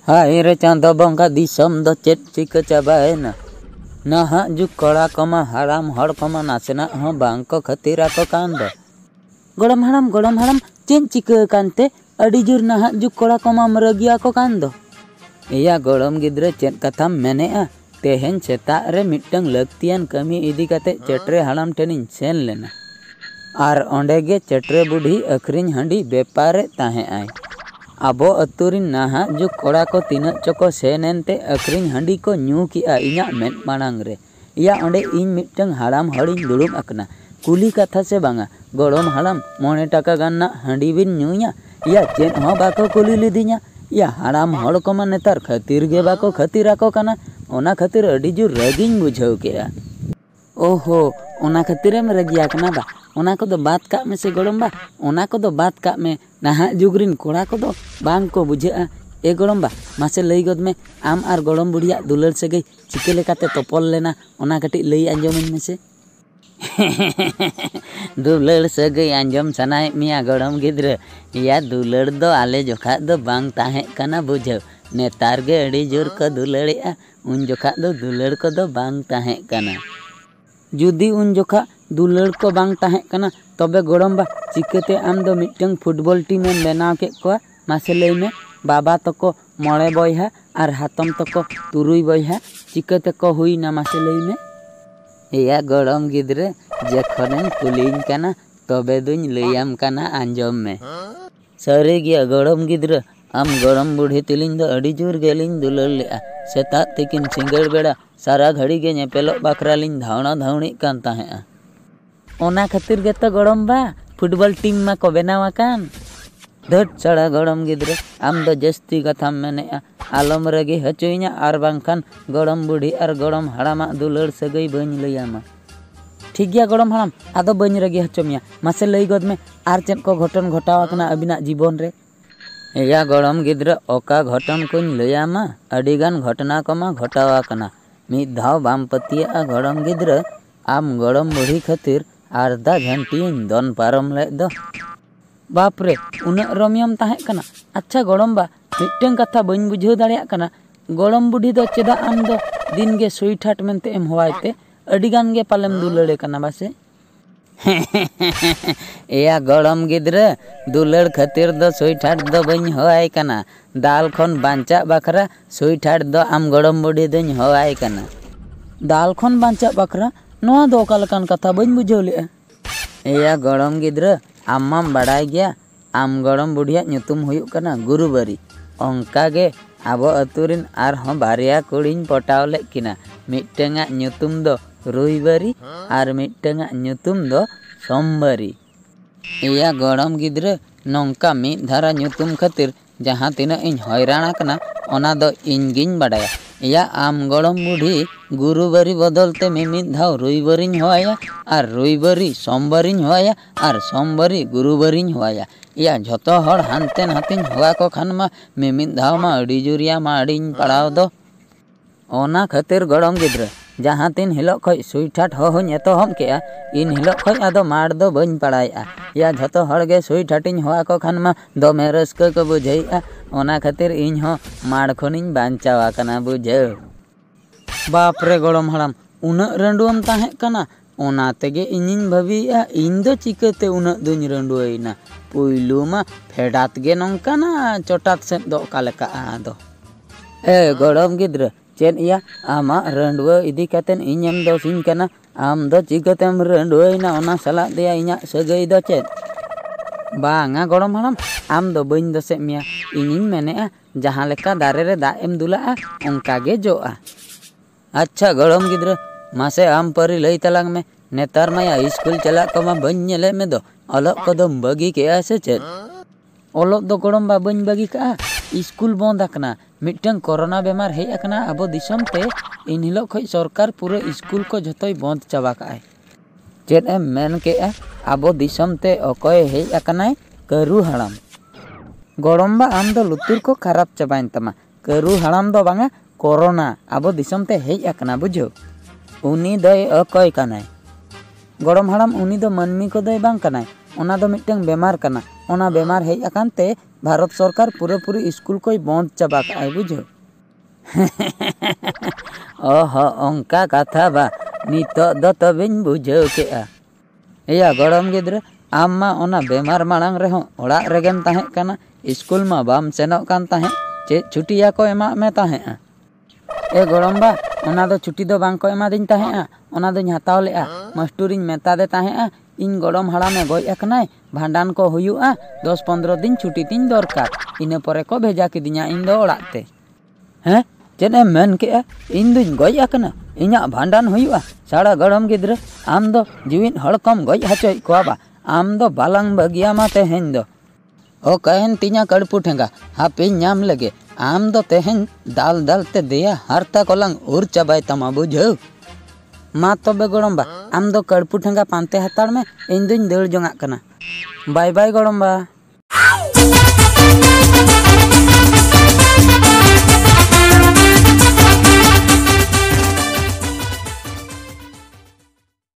हाय रे चांदो बंगा दिसम दो चेत चिका चाबाएना नाहा जुग कड़ा कमा हराम हड़ कमा नासेना हो बांग को खतीरा को कांदो गोड़म हड़म चेन चिका कांते अड़ी जुर नाहा जुग कड़ा कमा मरगिया को कांदो इया गोड़म गिद्रे चेत कथाम मेनेआ तेहेन सेता रे मिट्टंग लक्तियान कमी इदी कते चेट्रे हड़ाम टेनिन सेन लेना आर ओंडेगे चेट्रे बुढ़ी अखरिन हंडी बेपारे ताहे आय आबो अतुरिन नाहा जो कोड़ा को तीना चको सेनेनते अखरिन हंडी को न्यू किया इना मेन मानांग रे इया ओंडे इन मिट्टंग हड़ाम हड़िन दुड़ुम अकना कुली कथा से बांगा गोड़म हड़ाम 9 टाका गाना हंडी बिन न्यूया इया चेन हो बाको कुली लिदिया इया हड़ाम हड़ को मा नेतार खतीर गे बाको खतीरा को काना ओना खतीर अडी जो रगिन बुझाव केया ओहो ओना खतीरेम रगिया कना बा ओना को दो बात का में से गोड़म बा ओना को दो बात का में नाहा जुगरिन कोड़ा को दो बांग को बुझेआ ए गोड़म बा मासे लई गद में आम आर गोड़म बुढ़िया दुलड़ सगई चिके लेकाते तोपल लेना ओना कटी लई आंजोमिन में से दुलड़ सगई आंजोम सनाय मिया गोड़म गिद्र या दुलड़ दो आले जोखा दो बांग ताहे कना बुझाव नेतार गे अड़ी जोर को दुलड़ेआ उन जोखा दो दुलड़ को दो बांग ताहे कना जुदी उन जोखा दुलड़ को बांग ताहे कना तबे गोड़म बा चिकते आम दो मिट्टंग फुटबॉल टीम में बनाव के को मासे लई में बाबा तको 9 बयहा आर हातम तको 3 बयहा चिकते को हुई ना मासे लई में या गोड़म गिद्रे जखनेन कुलिन कना तबे दुन लईयाम कना आंजोम में सरे गिया गोड़म गिद्रे आम गोड़म बुढ़ी तिलिन दो अड़ी जोर गेलिन दुलड़ लेआ सेता तिकिन सिंगड़ बेड़ा सारा घड़ी गे नेपेलो बाखरालिन धावना धावनी कान ताहेआ ओना खातिर गे तो गोड़म बा फुटबॉल टीम मा को बनावा कान धट चढ़ा गोड़म गिद्रे आम दो जस्ती कथाम मेनेआ आलम रगे हचोइना आर बांखान गोड़म बुढ़ी आर गोड़म हड़ामा दुलड़ सगई बन लईयामा ठीक गया गोड़म हड़ाम आदो बन रगे हचोमिया मासे लई गद में आर चेद को घटन घटावा कना अबिना जीवन रे या गोड़म गिद्रे ओका घटन कोन लईयामा अडिगान घटना कमा घटावा कना मिद धाव बाम पतिया गोड़म गिद्रे आम गोड़म बुढ़ी खातिर आरदा घंटीन दोन पारम ले दो बाप रे उना रमियम ताहे कना अच्छा गोड़म बा मिट्टन कथा बन बुझाव दाड़िया कना गोड़म बुढ़ी दो चेदा आम दो दिन गे सोई ठाट मेनते एम होवायते अडिगान गे पालेम दुलड़े कना बासे या गोड़म गिद्रे दुलड़ खातिर दो सोई ठाट दो बन होवाय कना दाल खन बांचा बाखरा सोई ठाट दो आम गोड़म बुढ़ी दोन होवाय कना दाल खन बांचा बाखरा नोआ दो कालकान कथा बन बुझाव ले या गोड़म गिद्रे आमाम बड़ाय गया आम गोड़म बुढ़िया ᱧᱩᱛᱩᱢ हुयुग कना गुरुबारी ओंका गे आबो अतुरिन आर हों बारिया कुड़ीन पटाव ले किना मिट्टंगा ᱧᱩᱛᱩᱢ दो रुईबारी आर मिट्टंगा ᱧᱩᱛᱩᱢ दो सोमबारी इया गोड़म गिद्रे नोंका मिद धारा ᱧᱩᱛᱩᱢ खातिर जहाँ तिना इन हैरान कना ओना दो इन गिन बड़ाया या आम गोड़म बुढ़ी गुरुबारी बदलते मिमिद धाव रुईबारीन होया आर रुईबारी सोमबारीन होया आर सोमबारी गुरुबारीन होया या झोतो हड़ हानते नातिन होगा को खान मा मिमिद धाव मा अड़ी जुरिया मा अड़ीन पड़ाव दो ओना खातिर गोड़म गिद्रे जहाँ तीन हिलो खय सुई ठाट होहन एतोहम केआ इन हिलो खय आदो मार दो बन पड़ाया या झोतो हड़ गे सुई ठाटिन होगा को खान मा दोमे रस्का को बुझाइआ ओना खातिर इन हो माड़ खनिन बांचावा कना बुझाव बाप रे गोड़म हड़ाम उना रंडुम ताहे कना ओना तेगे इनिन भाबिया इन दो चिकते उना दुन रंडुइना पुइलु मा फेडात गे नंकाना चोटात से दो कालेका आदो ए गोड़म गिद्रे चेन इया आमा रंडुआ इदी कतेन इñem दो सिन कना आम दो चिकतेम रंडुइना ओना सला देया इña सगई दो चेन बांगा गोड़म हड़ाम आम दो बइन दसे मिया इनिन मेनेआ जहां लेका दारे रे दा एम दुलाआ ओंका गे जोआ अच्छा गोड़म गिद्रे मासे आम परी लई तलांग में नेतार माया स्कूल चला कमा बन नेले में दो अलग कदम बगी के आसे चेद ओलोग दो गोड़म बा बन बगी का स्कूल बंद अकना मिट्टन कोरोना बेमार हेज अकना आबो दिसम ते इन हिलो खय सरकार पूरे स्कूल को जतोय बंद चाबा काय चेद एम मेन के आबो दिसम ते अकय हेज अकनाय करू हड़ाम गोड़म बा आम दो लुतुर को खराब चाबाइन तमा करू हड़ाम दो बांगा कोरोना आबो दिसम ते हेज अकना बुझो उनी दय अकय कनाय गोड़म हड़ाम उनी दो मनमी को दय बांग कनाय ओना दो मिटeng बेमार कना ओना बेमार हेज आकान ते भारत सरकार पूरी स्कूल कोई बंद चाबा काय बुझो ओहो ओंका कथा बा नितो दो तबेन बुझो केआ एया गड़म गिद्रे आम मा ओना बेमार मांग रहे ओड़ा रेगेम ताहे कना स्कूल मा बाम सेनोक कान ताहे चे छुट्टिया को एमा में ताहे ए गड़म बा ओना दो छुट्टी दो बांग को एमा दिन ताहे ओना दो हताव लेआ मास्टरिन मेता दे ताहे इन गड़म हाड़ामे गज अकनाय भांडान को हुयुआ 10-15 दिन छुट्टी तीन दरकार इना परे को भेजा किदिया इन दो ओड़ाते हैं चेद एम मेन केआ इन दुñ गज अकना इना भांडान हुयुआ साड़ा गड़म गिद्रे आम दो जीविन हड़ कम गज हचोय कोबा आम दो बालांग बगिया मा तेहेन दो ओ कहन तिना कड़पू ठेंगा हापे नाम लगे आम दो तेहेन दाल दाल ते देया हारता कोलांग उर चाबाय तमा बुझो मा तबे गड़म बा आम दो कड़पू ठेंगा पांते हताड़ में इन दुñ दौड़ जोंगा कना बाय बाय गड़म बा।